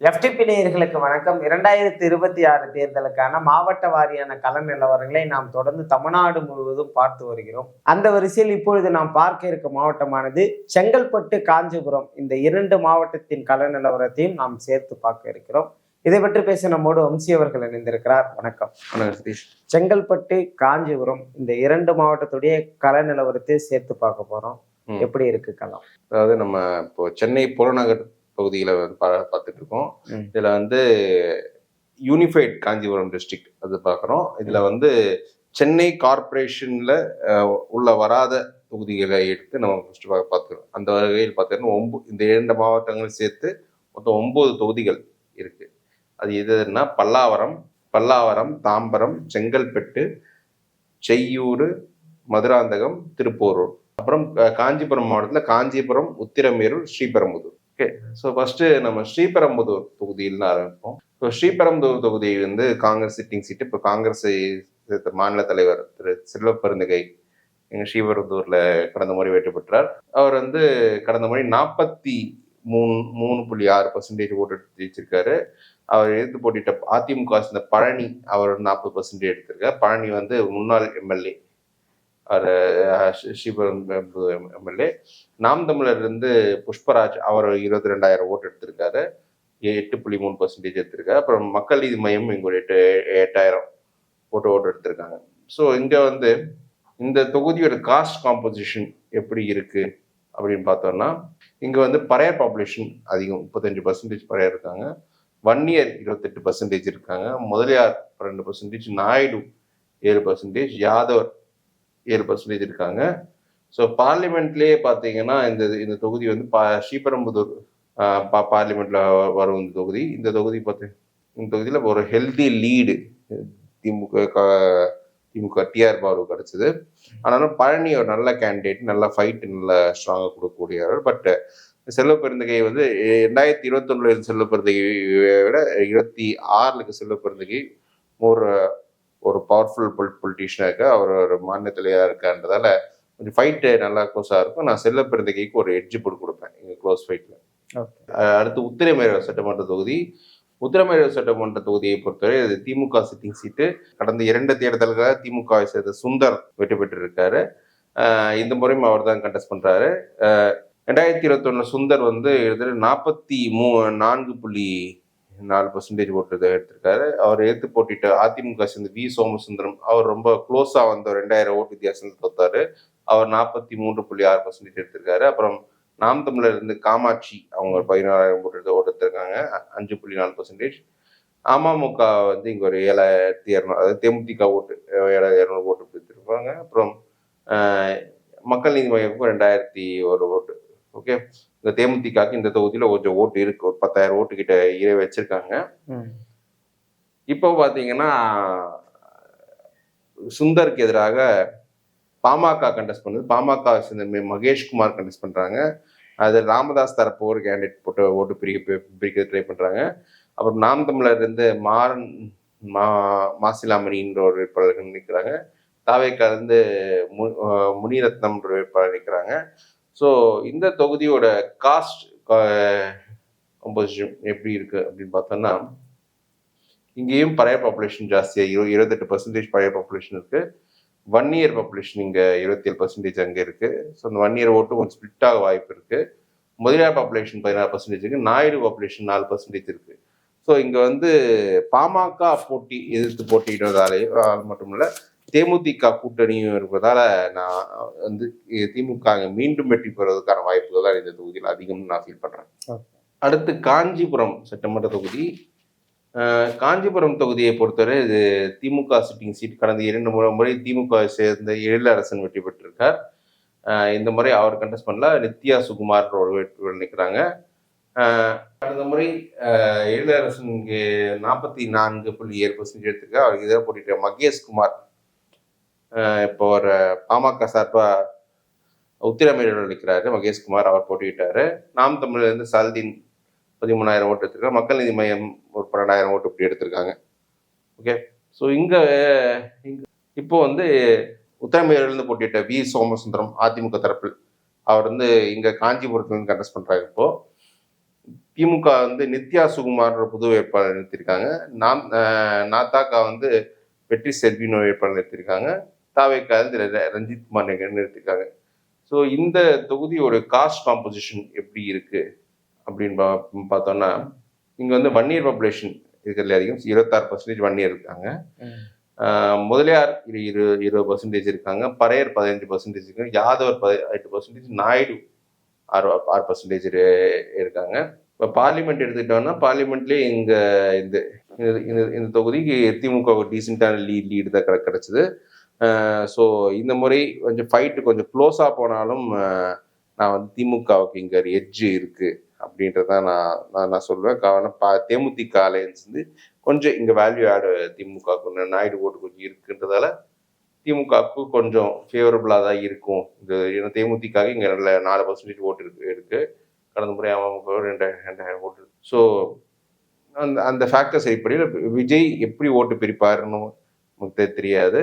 FTP நேயர்களுக்கு வணக்கம். 2026 தேர்தலுக்கான மாவட்ட வாரியான கள நிலவரங்களை நாம் தொடர்ந்து தமிழ்நாடு முழுவதும் பார்த்து வருகிறோம். அந்த வரிசையில் இப்பொழுது நாம் பார்க்க இருக்கும் மாவட்டமானது செங்கல்பட்டு, காஞ்சிபுரம். இந்த 2 மாவட்டத்தின் கள நிலவரத்தையும் நாம் சேர்த்து பார்க்க இருக்கிறோம். இதை பற்றி பேச நம்மோடு வம்சி அவர்கள் இணைந்திருக்கிறார். வணக்கம். செங்கல்பட்டு, காஞ்சிபுரம் இந்த 2 மாவட்டத்துடைய கள நிலவரத்தை சேர்த்து பார்க்க போறோம். எப்படி இருக்கு களம்? அதாவது நம்ம இப்போ சென்னை புறநகர் பகுதியில பார்த்துட்டு இருக்கோம். இதுல யூனிஃபைட் காஞ்சிபுரம் டிஸ்ட்ரிக்ட் அது பார்க்குறோம். இதுல சென்னை கார்பரேஷன்ல உள்ள வராத தொகுதிகளை எடுத்து நம்ம ஃபர்ஸ்ட் பார்த்துக்கிறோம். அந்த வகையில் பார்த்தீங்கன்னா இந்த 2 மாவட்டங்கள் சேர்த்து மொத்தம் 9 தொகுதிகள் இருக்கு. அது எதுன்னா பல்லாவரம், தாம்பரம், செங்கல்பட்டு, செய்யூர், மதுராந்தகம், திருப்போரூர். அப்புறம் காஞ்சிபுரம் மாவட்டத்தில் Kanchipuram, Uthiramerur, Sriperumbudur. Okay, so first நம்ம ஸ்ரீபெரும்புதூர் தொகுதியில் ஆரம்பிப்போம். இப்போ ஸ்ரீபெரும்புதூர் தொகுதி காங்கிரஸ் சிட்டிங் சீட்டு. இப்போ காங்கிரஸ் மாநில தலைவர் திரு செல்வப்பெருந்தகை எங்கள் ஸ்ரீபெரும்புதூர்ல கடந்த முறை வெற்றி பெற்றார். அவர் கடந்த முறை 43.6% ஓட்டு எடுத்து ஜெயிச்சிருக்காரு. அவர் எதிர்த்து போட்டிட்ட அதிமுக இந்த பழனி அவர் 40% எடுத்திருக்கார். பழனி முன்னாள் எம்எல்ஏ, அவர் ஸ்ரீபெரும்புதூர் எம்எல்ஏ. நாம் தமிழர் புஷ்பராஜ் அவர் 22,000 ஓட்டு எடுத்திருக்காரு, 8.3% எடுத்திருக்காரு. அப்புறம் மக்கள் நீதி மையம் இங்க ஒரு 8,000 ஓட்டு எடுத்திருக்காங்க. ஸோ இங்க இந்த தொகுதியோட காஸ்ட் காம்போசிஷன் எப்படி இருக்கு அப்படின்னு பார்த்தோம்னா, இங்க பறையர் பாப்புலேஷன் அதிகம், 35% பறையர் இருக்காங்க. வன்னியர் 28% இருக்காங்க. முதலியார் 2%, நாயுடு 7%, யாதவர் 7% இருக்காங்க. ஸோ பார்லிமெண்ட்லேயே பார்த்தீங்கன்னா இந்த தொகுதி ஸ்ரீபெரும்புதூர் பார்லிமெண்ட்ல வரும் இந்த தொகுதி. இந்த தொகுதியில் ஒரு ஹெல்தி லீடு திமுக டிஆர் பாலு கிடைச்சது. ஆனாலும் பழனி ஒரு நல்ல கேண்டிடேட், நல்ல ஃபைட், நல்ல ஸ்ட்ராங்காக கொடுக்கக்கூடியவர். பட் செல்வப்பெருந்தகை 2021 செல்வப்பெருந்தகையை விட 2026 செல்வப்பெருந்தகை ஒரு பவர்ஃபுல் பொலிட்டீஷியனாக இருக்கு. அவர் ஒரு மாநில தலைவராக இருக்கான்றதால கொஞ்சம் ஃபைட்டு நல்லா க்ளோஸாக இருக்கும். நான் செல்வப்பெருந்தகைக்கு ஒரு எட்ஜ் போட்டு கொடுப்பேன் எங்கள் க்ளோஸ் ஃபைட்டில். அடுத்து உத்திரமேரூர் சட்டமன்ற தொகுதி. உத்திரமேரூர் சட்டமன்ற தொகுதியை பொறுத்தவரை அது திமுக சிட்டிங் சீட்டு. கடந்த 2 தேர்தல்களாக திமுகவை சேர்ந்த சுந்தர் வெற்றி பெற்றிருக்காரு. இந்த முறையும் அவர் தான் கண்டெஸ்ட் பண்றாரு. 2021 சுந்தர் 44.4% ஓட்டு எடுத்திருக்காரு. அவர் எடுத்து போட்டிட்டு அதிமுக சேர்ந்த வி சோமசுந்தரம் அவர் ரொம்ப க்ளோஸா 2000 ஓட்டு வித்தியாசம் தோத்தாரு. அவர் 43.6% எடுத்திருக்காரு. அப்புறம் நாம் தமிழர் காமாட்சி அவங்க 16,000 ஓட்டு எடுத்திருக்காங்க, 5.4%. அமமுக இங்க ஒரு 7,200, அதாவது தேமுதிக ஓட்டு 7,200 ஓட்டு எடுத்திருப்பாங்க. அப்புறம் மக்கள் நீதி மையத்துக்கும் 2,001 ஓட்டு. ஓகே, இந்த தேமுதிகாக்கு இந்த தொகுதியில கொஞ்சம் ஓட்டு இருக்கு, ஒரு 10,000 ஓட்டு கிட்ட வச்சிருக்காங்க. இப்போ பாத்தீங்கன்னா சுந்தருக்கு எதிராக பாமக கண்டெஸ்ட் பண்ணுது. பாமக மகேஷ்குமார் கண்டெஸ்ட் பண்றாங்க. அது ராமதாஸ் தரப்பு ஒரு கேண்டிடேட் போட்டு ஓட்டு பிரிக்க ட்ரை பண்றாங்க. அப்புறம் நாம் தமிழர் மாறன் மாசிலாமணின்ற ஒரு வேட்பாளர்கள் நிற்கிறாங்க. தாவேக்கா முனிரத்னம் வேட்பாளர் நிற்கிறாங்க. ஸோ இந்த தொகுதியோட காஸ்ட் கம்போசிஷன் எப்படி இருக்கு அப்படின்னு பார்த்தோம்னா, இங்கேயும் பழைய பாப்புலேஷன் ஜாஸ்தியாக 28% பழைய பாப்புலேஷன் இருக்கு. வன்னியர் பாப்புலேஷன் இங்க 27% அங்கே இருக்கு. ஸோ அந்த வன்னியர் ஓட்டு கொஞ்சம் ஸ்பிளிட் ஆக வாய்ப்பு இருக்கு. முதலியார் பாப்புலேஷன் 16% இருக்கு. நாயுடு பாப்புலேஷன் 4% இருக்கு. ஸோ இங்க பாமக எதிர்த்து போட்டியிடுவதாலே மட்டும் இல்ல, தேமுதிக கூட்டணியும் இருப்பதால நான் திமுக மீண்டும் வெற்றி பெறுவதற்கான வாய்ப்புகள் தான் இந்த தொகுதியில் அதிகம்னு நான் ஃபீல் பண்றேன். அடுத்து காஞ்சிபுரம் சட்டமன்ற தொகுதி. காஞ்சிபுரம் தொகுதியை பொறுத்தவரை இது திமுக சிட்டிங் சீட். கடந்த 2 முறை திமுக சேர்ந்த எழிலரசன் வெற்றி பெற்றிருக்கார். இந்த முறை அவர் கண்டெஸ்ட் பண்ணல, நித்யா சுகுமார் ஒரு வேட்பாளர் நிற்கிறாங்க. கடந்த முறை எழிலரசன் 44.7% எடுத்திருக்கார். அவருக்கு இதை போட்டிட்டு மகேஷ்குமார் இப்போ ஒரு பாமக சார்பா உத்திரமேரூர் நிற்கிறாரு. மகேஷ்குமார் அவர் போட்டிட்டாரு. நாம் தமிழ்ல சல்தீன் 13,000 ஓட்டு எடுத்திருக்காங்க. மக்கள் நீதி மையம் ஒரு 12,000 ஓட்டு இப்படி எடுத்திருக்காங்க. ஓகே, ஸோ இங்க இப்போ உத்திரமேரூர்லேருந்து போட்டிட்ட வி சோமசுந்தரம் அதிமுக தரப்பில் அவர் இங்க காஞ்சிபுரத்துலேருந்து கண்டெஸ்ட் பண்றாரு. இப்போ திமுக வந்து நித்யா சுகுமார் புது வேட்பாளர் நிறுத்திருக்காங்க. நாத்தாக்கா வந்து வெற்றி செல்வின்னு வேட்பாளர் நிறுத்திருக்காங்க. தாவேக்கா ரஞ்சித் குமார் நிறுத்திருக்காங்க. ஸோ இந்த தொகுதியோட காஸ்ட் காம்போசிஷன் எப்படி இருக்கு அப்படின்னு பார்த்தோம்னா, இங்க வந்து வன்னியர் பாப்புலேஷன் இருக்கிறதுல அதிகம். 26% வன்னியர் இருக்காங்க. முதலியார் 20% இருக்காங்க. பறையர் 15% இருக்காங்க. யாதவர் 8%, நாயுடு 6% இருக்காங்க. இப்போ பார்லிமெண்ட் எடுத்துக்கிட்டோம்னா, பார்லிமெண்ட்லேயே இந்த தொகுதிக்கு திமுக ஒரு டீசெண்டான லீடு தான் கிடைச்சது. ஸோ இந்த முறை கொஞ்சம் ஃபைட்டு கொஞ்சம் க்ளோஸாக போனாலும் நான் வந்து திமுகவுக்கு இங்கே ஒரு எட்ஜு இருக்கு அப்படின்றத நான் சொல்லுவேன். காரணம் தேமுதிக அலையன்ஸ் வந்து கொஞ்சம் இங்கே வேல்யூ ஆடு திமுக நாயுடு ஓட்டு கொஞ்சம் இருக்குன்றதால திமுகவுக்கு கொஞ்சம் ஃபேவரபுளாக தான் இருக்கும். ஏன்னா தேமுதிக இங்கே 4% ஓட்டு இருக்கு. கடந்த முறை அமமுக 2 ஓட்டு. ஸோ அந்த ஃபேக்டர்ஸ் அடிப்படையில் விஜய் எப்படி ஓட்டு பிரிப்பாருன்னு நமக்கு தெரியாது.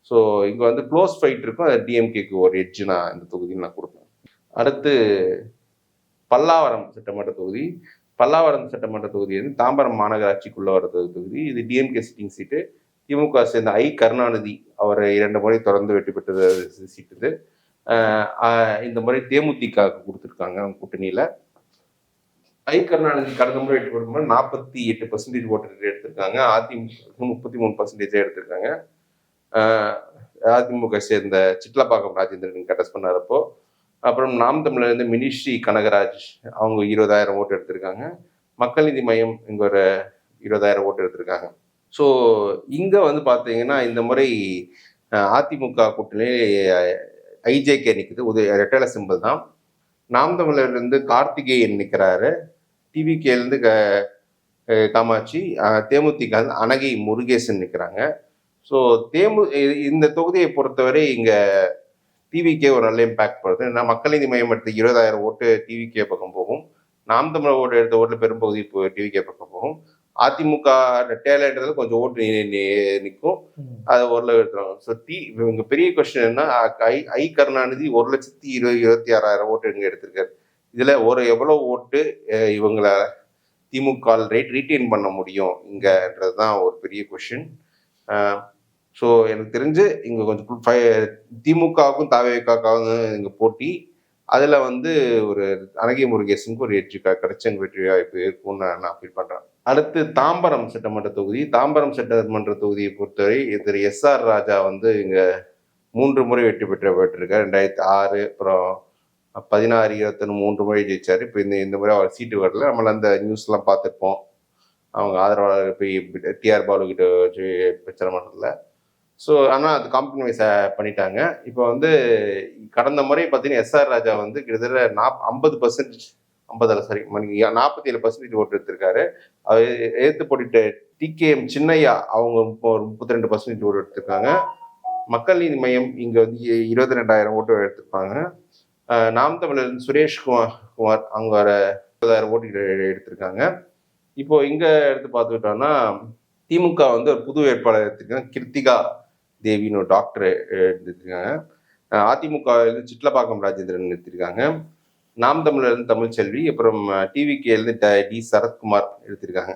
ஸோ இங்கே வந்து க்ளோஸ் ஃபைட் இருக்கும். அது டிஎம்கேக்கு ஒரு எட்ஜு நான் இந்த தொகுதியில் நான் கொடுப்பேன். அடுத்து பல்லாவரம் சட்டமன்ற தொகுதி. பல்லாவரம் சட்டமன்ற தொகுதி வந்து தாம்பரம் மாநகராட்சிக்குள்ள வர தொகுதி. இது டிஎம்கே சிட்டிங் சீட்டு. திமுக சேர்ந்த கருணாநிதி அவர் 2 முறை தொடர்ந்து வெற்றி பெற்றது சீட்டு இது. இந்த முறை தேமுதிக கொடுத்துருக்காங்க கூட்டணியில. கருணாநிதி கடந்த முறை வெற்றி பெறும்போது 48% ஓட்டு எடுத்திருக்காங்க. அதிமுக 33% எடுத்திருக்காங்க. அதிமுக சேர்ந்த சிட்லப்பாக்கம் ராஜேந்திரன் கண்டஸ்ட் பண்ணாரப்போ. அப்புறம் நாம் தமிழர் இருந்து மினிஸ்ரீ கனகராஜ் அவங்க 20,000 ஓட்டு எடுத்திருக்காங்க. மக்கள் நீதி மையம் இங்க ஒரு 20,000 ஓட்டு எடுத்திருக்காங்க. ஸோ இங்க வந்து பார்த்தீங்கன்னா இந்த முறை அதிமுக கூட்டணி ஐஜேகே நிற்குது. ரெட்டலை சிம்பிள் தான். நாம் தமிழர்ல இருந்து கார்த்திகேயன் நிற்கிறாரு. டிவிகேலேருந்து காமாட்சி. தேமுதிக அனகை முருகேசன் நிற்கிறாங்க. ஸோ இந்த தொகுதியை பொறுத்தவரை இங்க டிவிகே ஒரு நல்ல இம்பாக்ட் படுது. ஏன்னா மக்கள் நீதி மையம் எடுத்த 20,000 ஓட்டு டிவிகே பக்கம் போகும். நாம் தமிழர் ஓட்டு எடுத்த ஓட்டுல பெரும்பகுதி டிவிகே பக்கம் போகும். அதிமுக டேலன்றது கொஞ்சம் ஓட்டு நிற்கும். அதை ஓரளவு எடுத்துருவாங்க. ஸோ இவங்க பெரிய கொஸ்டின் என்ன, கருணாநிதி 1,26,000 ஓட்டு இங்க எடுத்திருக்காரு. இதுல எவ்வளவு ஓட்டு இவங்களை திமுக ரீட்டைன் பண்ண முடியும் இங்கன்றதுதான் ஒரு பெரிய கொஸ்டின். ஸோ எனக்கு தெரிஞ்சு இங்க கொஞ்சம் திமுகவுக்கும் தாவேக்காவுக்கும் இங்க போட்டி. அதுல வந்து ஒரு அனகை முருகேசனுக்கு ஒரு எட்ஜு கிடைச்ச வெற்றி வாய்ப்பு இருக்கும்னு நான் ஃபீல் பண்றேன். அடுத்து தாம்பரம் சட்டமன்ற தொகுதி. தாம்பரம் சட்டமன்ற தொகுதியை பொறுத்தவரை திரு SR ராஜா வந்து இங்க 3 முறை வெற்றி பெற்றிருக்காரு. 2006, அப்புறம் 16, 21 3 முறை ஜெயிச்சாரு. இப்போ இந்த முறை அவர் சீட்டு வரல. நம்மள அந்த நியூஸ் எல்லாம் பார்த்துருப்போம். அவங்க ஆதரவாளர் போய் டிஆர் பாலு கிட்ட வச்சு பிரச்சனை பண்ணல. ஸோ ஆனால் அது காம்ப்ரமைஸ் பண்ணிட்டாங்க. இப்போ வந்து கடந்த முறை பார்த்தீங்கன்னா SR ராஜா வந்து கிட்டத்தட்ட 47% ஓட்டு எடுத்திருக்காரு. அவர் எதிர்த்து போட்டிட்ட TKM சின்னையா அவங்க ஒரு 32% ஓட்டு எடுத்திருக்காங்க. மக்கள் நீதி மையம் இங்க வந்து 22,000 ஓட்டு எடுத்திருப்பாங்க. நாம் தமிழர் சுரேஷ் குமார் அவங்க வர 20,000 ஓட்டு எடுத்திருக்காங்க. இப்போ இங்க எடுத்து பார்த்துக்கிட்டோம்னா திமுக வந்து ஒரு புது வேட்பாளர் எடுத்திருக்காங்க. கிருத்திகா தேவின்னு ஒரு டாக்டர் எடுத்திருக்காங்க. அதிமுக சிட்லப்பாக்கம் ராஜேந்திரன் எடுத்திருக்காங்க. நாம் தமிழர் இருந்து தமிழ்ச்செல்வி, அப்புறம் டிவிகே இருந்து டி சரத்குமார் எடுத்திருக்காங்க.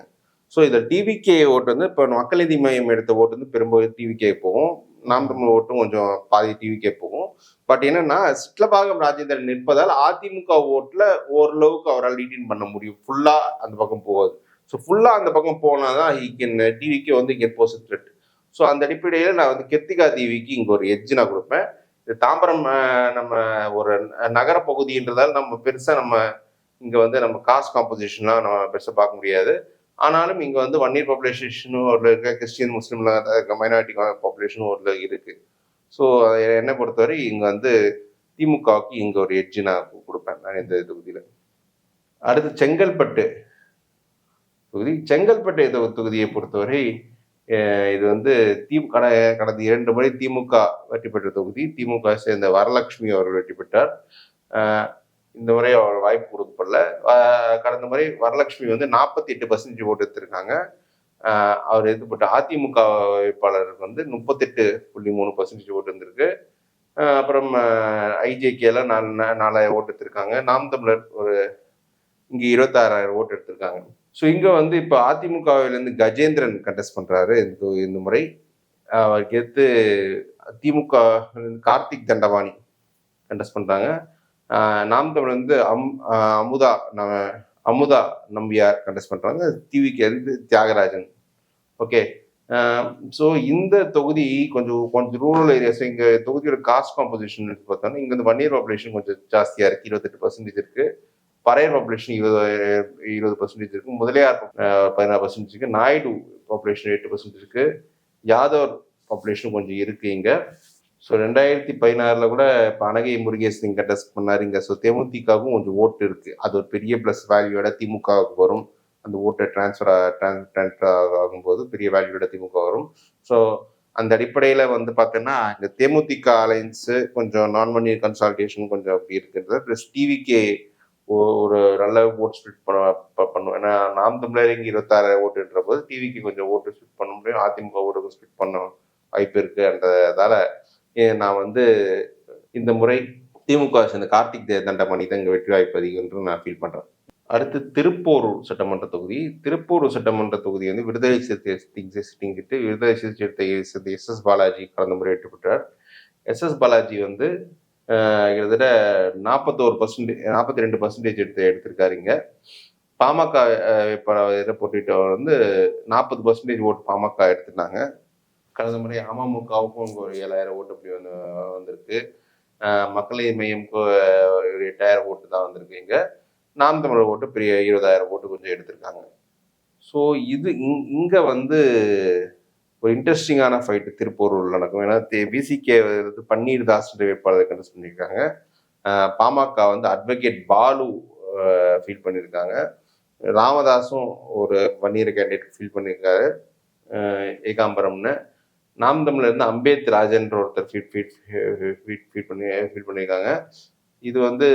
ஸோ இதில் டிவிகே ஓட்டு வந்து இப்போ மக்கள் நீதி மையம் எடுத்த ஓட்டு வந்து பெரும்பாலும் டிவிகே போகும். நாம் தமிழ் ஓட்டும் கொஞ்சம் பாதி டிவிகே போகும். பட் என்னன்னா சிட்லப்பாக்கம் ராஜேந்திரன் நிற்பதால் அதிமுக ஓட்டுல ஓரளவுக்கு அவரால் லீடின் பண்ண முடியும். ஃபுல்லா அந்த பக்கம் போகாது. ஸோ ஃபுல்லா அந்த பக்கம் போனாதான் டிவிகே வந்து இங்கே போஸ்ட் த்ரெட். ஸோ அந்த அடிப்படையில் நான் வந்து கிருத்திகா தேவிக்கு இங்கே ஒரு எட்ஜ் நான் கொடுப்பேன். தாம்பரம் நம்ம ஒரு நகர பகுதின்றதால நம்ம பெருசா நம்ம இங்க வந்து நம்ம காஸ்ட் காம்போசிஷன்லாம் நம்ம பெருசா பார்க்க முடியாது. ஆனாலும் இங்க வந்து வன்னியர் பாப்புலேஷனும் ஒரு இருக்க, கிறிஸ்டியன் முஸ்லீம்லாம் மைனாரிட்டி பாப்புலேஷனும் ஒரு இருக்கு. ஸோ என்னை பொறுத்தவரை இங்க வந்து திமுகவுக்கு இங்க ஒரு எட்ஜ் நான் கொடுப்பேன் நான் இந்த தொகுதியில. அடுத்து செங்கல்பட்டு தொகுதி. செங்கல்பட்டு தொகுதியை பொறுத்தவரை இது வந்து கடந்த 2 முறை திமுக வெற்றி பெற்ற தொகுதி. திமுக சேர்ந்த வரலட்சுமி அவர்கள் வெற்றி பெற்றார். இந்த முறை அவர் வாய்ப்பு கொடுக்கப்படல. கடந்த முறை வரலட்சுமி வந்து 48% ஓட்டு எடுத்திருக்காங்க. அவர் எதிர்ப்பட்ட அதிமுக வேட்பாளருக்கு வந்து 38.3% ஓட்டு இருந்திருக்கு. அப்புறம் ஐஜேகேல 4 ஓட்டு எடுத்திருக்காங்க. நாம் தமிழர் ஒரு இங்க 26,000 ஓட்டு எடுத்திருக்காங்க. ஸோ இங்க வந்து இப்போ அதிமுகவிலிருந்து கஜேந்திரன் கண்டெஸ்ட் பண்றாரு இந்த முறை. அவருக்கு எதிர்த்து திமுக கார்த்திக் தண்டபாணி கண்டெஸ்ட் பண்றாங்க. நாம் தமிழ் வந்து அமுதா நம்பியார் கண்டெஸ்ட் பண்றாங்க. டிவிக்கு இருந்து தியாகராஜன். ஓகே. ஸோ இந்த தொகுதி கொஞ்சம் ரூரல் ஏரியாஸ். இங்க தொகுதியோட காஸ்ட் காம்போசிஷன் எடுத்து பார்த்தோம்னா இங்க வந்து வன்னியர் பாப்புலேஷன் கொஞ்சம் ஜாஸ்தியா இருக்கு, 28% இருக்கு. பறையர் பாப்புலேஷன் 20% இருக்கு. முதலியார் 16% இருக்கு. நாயுடு பாப்புலேஷன் 8% இருக்கு. யாதவ் பாப்புலேஷன் கொஞ்சம் இருக்கு இங்க. ஸோ 2016 கூட இப்போ அனகை முருகேசன் கண்டெஸ்ட் பண்ணாரு இங்க. ஸோ தேமுதிகவும் கொஞ்சம் ஓட்டு இருக்கு. அது ஒரு பெரிய பிளஸ் வேல்யூட திமுகவுக்கு வரும். அந்த ஓட்டை டிரான்ஸ்ஃபர் ஆகும்போது பெரிய வேல்யூட திமுக வரும். ஸோ அந்த அடிப்படையில வந்து பார்த்தோன்னா இந்த தேமுதிக அலைன்ஸ் கொஞ்சம் நான் வன்னியர் கன்சால்டேஷன் கொஞ்சம் அப்படி இருக்கிறது. ப்ளஸ் டிவிக்கே ஒரு நல்ல ஓட் ஸ்பிளிட் பண்ணும். ஏன்னா நாம் தமிழர் இங்கே 26,000 ஓட்டுன்ற போது டிவிக்கு கொஞ்சம் ஓட்டு ஸ்பிளிட் பண்ண முடியும், அதிமுக ஓட்டு ஸ்பிளிட் பண்ண வாய்ப்பு இருக்குன்றதால நான் வந்து இந்த முறை திமுக சேர்ந்த கார்த்திக் தண்டபாணி தான் இங்கே வெற்றி வாய்ப்பு அதிகம் என்று நான் ஃபீல் பண்றேன். அடுத்து திருப்போரூர் சட்டமன்ற தொகுதி. திருப்போரூர் சட்டமன்ற தொகுதி வந்து விடுதலை சிறுத்தை விடுதலை சிறுத்தை எஸ் எஸ் பாலாஜி கடந்த முறை வெற்றி பெற்றார். எஸ் எஸ் பாலாஜி வந்து கிட்டத்தட்ட 42% எடுத்திருக்காரு இங்க. பாமக வேட்பாளர் போட்டிட்டவர் வந்து 40% ஓட்டு பாமக எடுத்துட்டாங்க. கடந்த முறை அமமுகவுக்கும் ஒரு 7,000 ஓட்டு அப்படி வந்திருக்கு. மக்கள் நீதி மையம்க்கு ஒரு 8,000 ஓட்டு தான் வந்திருக்கு இங்க. நாம் தமிழர் ஓட்டு பெரிய 20,000 ஓட்டு கொஞ்சம் எடுத்திருக்காங்க. ஸோ இது இங்க வந்து ஒரு இன்ட்ரெஸ்டிங்கான ஃபைட் திருப்பூரூர்ல நடக்கும். ஏன்னா பிசிகே பன்னீர் தாஸ் வேட்பாளரை கண்டெஸ்ட் பண்ணியிருக்காங்க. பாமக வந்து அட்வொகேட் பாலு ஃபீல் பண்ணியிருக்காங்க. ராமதாஸும் ஒரு வன்னியர் கேண்டிடேட் ஃபீல் பண்ணியிருக்காரு ஏகாம்பரம்னு. நாம் தமிழ்ல இருந்து அம்பேத் ராஜன்ற ஒருத்தர் ஃபீல் பண்ணியிருக்காங்க. இது வந்து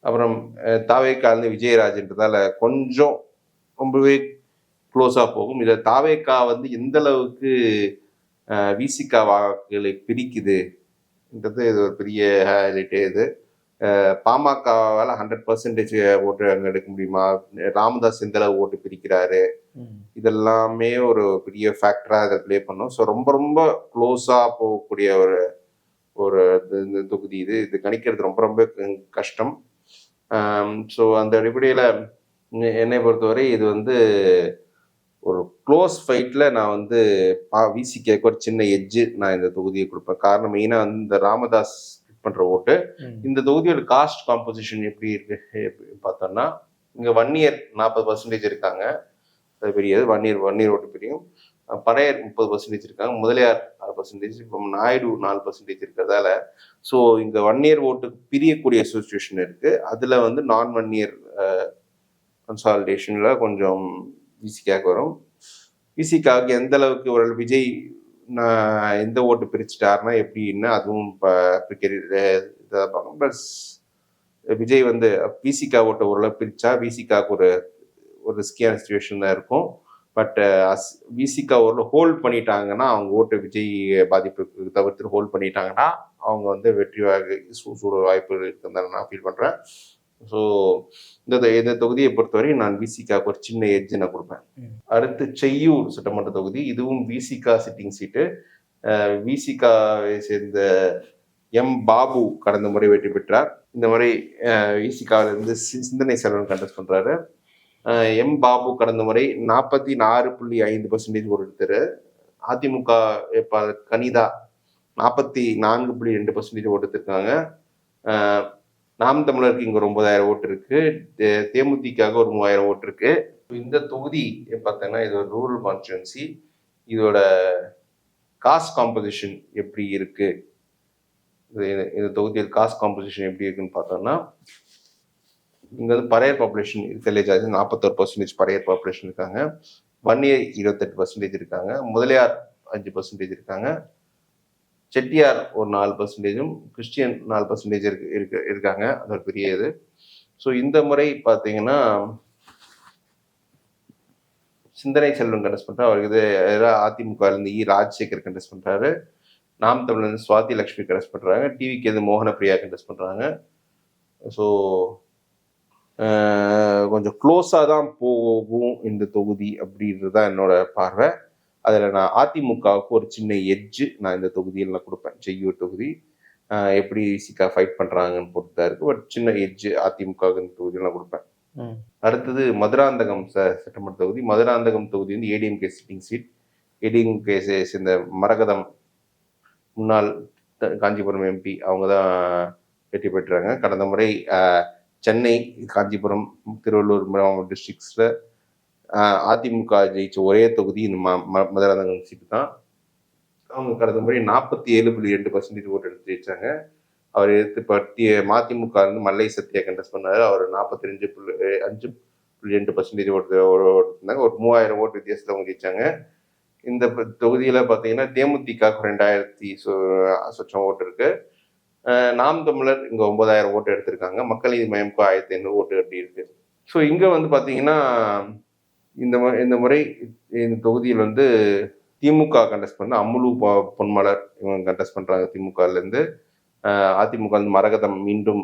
அப்புறம் தாவேக்கால விஜயராஜ்ன்றதால கொஞ்சம் ரொம்பவே க்ளோஸா போகும். இதுல தாவேக்கா வந்து எந்த அளவுக்கு விசிகா வாக்குகளை பிரிக்குதுன்றது இது ஒரு பெரிய ஹைலைட்டே. இது பாமகவால் 100% ஓட்டு அங்கே எடுக்க முடியுமா, ராமதாஸ் எந்த அளவு ஓட்டு பிரிக்கிறாரு, இதெல்லாமே ஒரு பெரிய ஃபேக்டரா அதை பிளே பண்ணும். ஸோ ரொம்ப ரொம்ப க்ளோஸா போகக்கூடிய ஒரு தொகுதி இது. இது கணிக்கிறது ரொம்ப ரொம்ப கஷ்டம். ஸோ அந்த அடிப்படையில் என்னை பொறுத்தவரை இது வந்து ஒரு க்ளோஸ் ஃபைட்ல நான் வந்து விசிகேக்கு ஒரு சின்ன எட்ஜு நான் இந்த தொகுதியை கொடுப்பேன். காரணம் மெயினா வந்து இந்த ராமதாஸ் பண்ற ஓட்டு. இந்த தொகுதியோட காஸ்ட் காம்போசிஷன் எப்படி இருக்கு பார்த்தோம்னா இங்க வன்னியர் 40% இருக்காங்க, அது பெரியது. வன்னியர் ஓட்டு பெரியும். பறையர் 30% இருக்காங்க, முதலியார் 6%, இப்போ நாயுடு 4% இருக்கிறதால ஸோ இங்க வன்னியர் ஓட்டு பிரியக்கூடிய சுச்சுவேஷன் இருக்கு. அதுல வந்து நான் வன்னியர் கன்சாலிடேஷன்ல கொஞ்சம் விசிகாக்கு வரும். விசிகாவுக்கு எந்த அளவுக்கு ஒரு விஜய் எந்த ஓட்டு பிரிச்சுட்டாருன்னா எப்படின்னா அதுவும் பார்க்கணும். ப்ளஸ் விஜய் வந்து விசிகா ஓட்டை ஓரளவு பிரிச்சா விசிகாவுக்கு ஒரு ரிஸ்கியான சுச்சுவேஷன் தான் இருக்கும். பட் விசிகா ஓரளவு ஹோல்ட் பண்ணிட்டாங்கன்னா அவங்க ஓட்டு விஜய் பாதிப்புக்கு தவிர்த்து ஹோல்ட் பண்ணிட்டாங்கன்னா அவங்க வந்து வெற்றியாக சூட வாய்ப்பு இருக்குன்னு நான் ஃபீல் பண்றேன். ஸோ இந்த தொகுதியை பொறுத்தவரை நான் விசிகாவுக்கு ஒரு சின்ன எட்ஜ் நான் கொடுப்பேன். அடுத்து செய்யூர் சட்டமன்ற தொகுதி. இதுவும் விசிகா சிட்டிங் சீட்டு. விசிகாவை சேர்ந்த எம் பாபு கடந்த முறை வெற்றி பெற்றார். இந்த முறை விசிகாவிலிருந்து சிந்தனை செல்வன் கண்டெஸ்ட் பண்றாரு. எம் பாபு கடந்த முறை 44.5% ஓட்டு எடுத்தாரு. அதிமுக வேட்பாளர் கனிதா 44.2% ஓட்டு எடுத்திருக்காங்க. நாம் தமிழருக்கு இங்க ஒரு 9,000 ஓட்டு இருக்கு. தேமுதிகாக ஒரு 3,000 ஓட்டு இருக்கு. இந்த தொகுதி பார்த்தீங்கன்னா இது ஒரு ரூரல் கான்ஸ்டிடுவன்சி. இதோட காஸ்ட் காம்போசிஷன் எப்படி இருக்கு, இந்த தொகுதியில் காஸ்ட் காம்போசிஷன் எப்படி இருக்குன்னு பார்த்தோம்னா இங்க வந்து Paraiyar population village 41% Paraiyar population இருக்காங்க. வன்னியர் 28% இருக்காங்க. முதலியார் 5% இருக்காங்க. செட்டியார் ஒரு 4%, கிறிஸ்டியன் 4% இருக்காங்க. அது ஒரு பெரிய இது. ஸோ இந்த முறை பார்த்தீங்கன்னா சிந்தனை செல்வன் கண்டெஸ்ட் பண்றாரு. அவருக்கு இது அதிமுக இருந்து ராஜசேகர் கண்டெஸ்ட் பண்றாரு. நாம் தமிழ்ல இருந்து சுவாதி லட்சுமி கண்டெஸ்ட் பண்றாங்க. டிவிக்கு எது மோகன பிரியா கண்டெஸ்ட் பண்றாங்க. ஸோ கொஞ்சம் க்ளோஸாக தான் போகும் இந்த தொகுதி அப்படின்றது தான் என்னோட பார்வை. அதில் நான் அதிமுகவுக்கு ஒரு சின்ன எட்ஜு நான் இந்த தொகுதியில் நான் கொடுப்பேன். செய்யூர் தொகுதி எப்படி விசிகா ஃபைட் பண்ணுறாங்கன்னு பொறுத்தா இருக்கு. ஒரு சின்ன எட்ஜு அதிமுகவுக்கு இந்த தொகுதியில் நான் கொடுப்பேன். அடுத்தது மதுராந்தகம் சட்டமன்ற தொகுதி. மதுராந்தகம் தொகுதி வந்து ஏடிஎம்கே சிட்டிங் சீட். ஏடிஎம்கே சேர்ந்த மரகதம் முன்னாள் காஞ்சிபுரம் எம்பி அவங்க தான் வெற்றி பெற்றாங்க. கடந்த முறை சென்னை, காஞ்சிபுரம், திருவள்ளூர் மாவட்ட டிஸ்ட்ரிக்ஸில் அதிமுக ஜெயிச்ச ஒரே தொகுதி இந்த மதுராந்தகம் சீட்டு தான். அவங்க கடந்த முறை 47.2% ஓட்டு எடுத்து ஜெயிச்சாங்க. அவர் எதிர்த்து மதிமுக இருந்து மல்லை சத்யா கண்டஸ்ட் பண்ணாரு. அவர் 45.2% ஓட்டு இருந்தாங்க. ஒரு 3000 ஓட்டு வித்தியாசத்தில் அவங்க ஜெயிச்சாங்க. இந்த தொகுதியில பார்த்தீங்கன்னா தேமுதிக 2000 சொச்சம் ஓட்டு இருக்கு. நாம் தமிழர் இங்க 9000 ஓட்டு எடுத்திருக்காங்க. மக்கள் நீதி மய்யம் 1500 ஓட்டு அப்படி இருக்கு. ஸோ இங்க வந்து பார்த்தீங்கன்னா இந்த முறை இந்த தொகுதியில் வந்து திமுக கண்டெஸ்ட் பண்ண அம்முலு பொன்மலர் இவங்க கண்டெஸ்ட் பண்றாங்க. திமுகல இருந்து அதிமுக மரகதம் மீண்டும்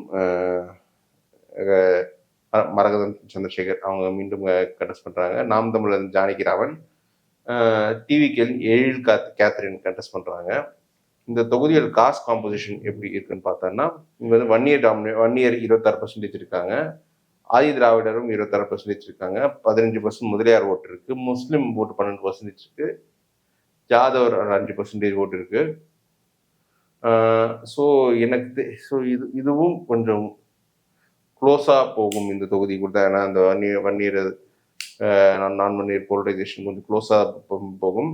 மரகதம் சந்திரசேகர் அவங்க மீண்டும் கண்டெஸ்ட் பண்றாங்க. நாம் தமிழர் ஜானகிராமன், டிவிகே எழில் கேத்ரின் கண்டெஸ்ட் பண்றாங்க. இந்த தொகுதியில் காஸ்ட் காம்போசிஷன் எப்படி இருக்குன்னு பார்த்தோம்னா இங்க வந்து வன்னியர் 26% இருக்காங்க. ஆதி திராவிடரும் 26% இருக்காங்க. 15% முதலியார் ஓட்டு இருக்கு. முஸ்லிம் ஓட்டு 12% இருக்கு. ஜாதவர் 5% ஓட்டு இருக்கு. ஸோ எனக்கு இதுவும் கொஞ்சம் க்ளோஸாக போகும் இந்த தொகுதி கொடுத்தா. ஏன்னா அந்த வன்னியர் நான் வன்னியர் போலரைசேஷன் கொஞ்சம் க்ளோஸாக போகும்.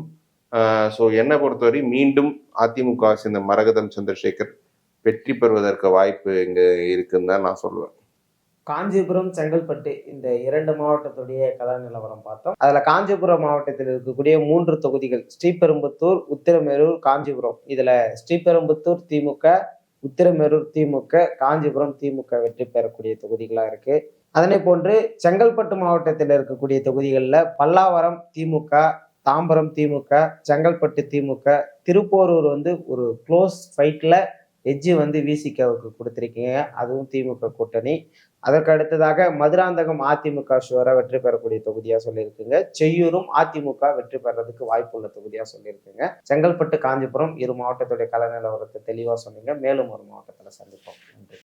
ஸோ என்னை பொறுத்தவரை மீண்டும் அதிமுக சேர்ந்த மரகதம் சந்திரசேகர் வெற்றி பெறுவதற்கு வாய்ப்பு இங்கே இருக்குன்னு தான் நான் சொல்லுவேன். காஞ்சிபுரம், செங்கல்பட்டு இந்த 2 மாவட்டத்துடைய கள நிலவரம் பார்த்தோம். அதுல காஞ்சிபுரம் மாவட்டத்தில் இருக்கக்கூடிய 3 தொகுதிகள் ஸ்ரீபெரும்புத்தூர், உத்திரமேரூர், காஞ்சிபுரம். இதுல ஸ்ரீபெரும்புத்தூர் திமுக, உத்திரமேரூர் திமுக, காஞ்சிபுரம் திமுக வெற்றி பெறக்கூடிய தொகுதிகளா இருக்கு. அதனை போன்று செங்கல்பட்டு மாவட்டத்தில் இருக்கக்கூடிய தொகுதிகளில் பல்லாவரம் திமுக, தாம்பரம் திமுக, செங்கல்பட்டு திமுக, திருப்போரூர் வந்து ஒரு க்ளோஸ் ஃபைட்ல எட்ஜி வந்து விசிகாவுக்கு கொடுத்துருக்கீங்க. அதுவும் திமுக கூட்டணி. அதற்கு அடுத்ததாக மதுராந்தகம் அதிமுக ஷுவரா வெற்றி பெறக்கூடிய தொகுதியா சொல்லியிருக்குங்க. செய்யூரும் அதிமுக வெற்றி பெறதுக்கு வாய்ப்புள்ள தொகுதியா சொல்லியிருக்குங்க. செங்கல்பட்டு, காஞ்சிபுரம் 2 மாவட்டத்துடைய கள நிலவரத்தை தெளிவா சொன்னீங்க. மேலும் ஒரு மாவட்டத்துல சந்திப்போம். நன்றி.